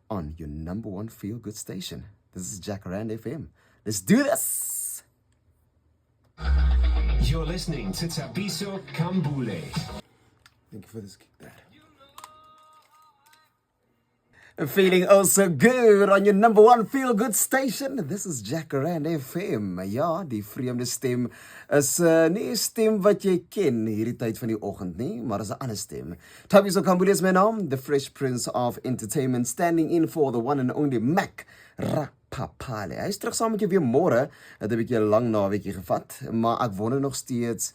on your number one feel-good station. This is Jacaranda FM. Let's do this! You're listening to Thabiso Kambule. Thank you for this kick, Dad. Feeling oh so good on your number one feel-good station. This is Jacaranda FM. Ja, die vreemde stem is nie 'n stem wat jy ken hierdie tyd van die oggend nie, maar is 'n ander stem. Thabiso Kambule is my naam, the Fresh Prince of Entertainment, standing in for the one and only Mac Rapapale. Hy is terug saam met jou weer môre. Het 'n bietjie 'n lang naweekie gevat, maar ek wonder nog steeds,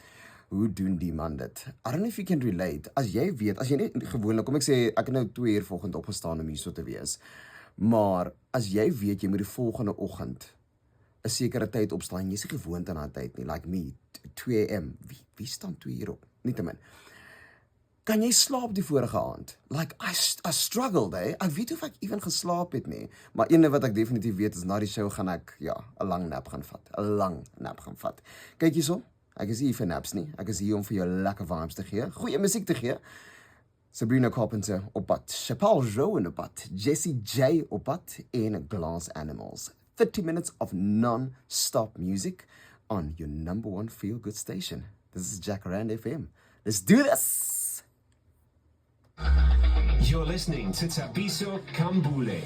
hoe doen die man dit? I don't know if you can relate. As jy weet, as jy nie gewoonlik, kom ek sê, ek het nou 2 uur vanoggend opgestaan om hier so te wees. Maar as jy weet jy moet die volgende oggend 'n sekere tyd opstaan, jy is nie gewoond aan daai tyd nie, like me, 2 am. Wie staan 2 uur op? Nietemin. Kan jy slaap die vorige aand? Like, I struggled, Ek weet of ek even geslaap het nie. Maar ene wat ek definitief weet is, na die show gaan ek, 'n lang nap gaan vat. 'n lang nap gaan vat. Kyk hierso. Ek is hier vir naps nie. Ek is hier om vir jou lekker vibes te gee, goeie musiek te gee. Sabrina Carpenter op pad, Chappelle Rowan op pad, Jessie J op pad en Glass Animals. 30 minutes of non-stop music on your number one feel-good station. This is Jacaranda FM. Let's do this! You're listening to Thabiso Kambule.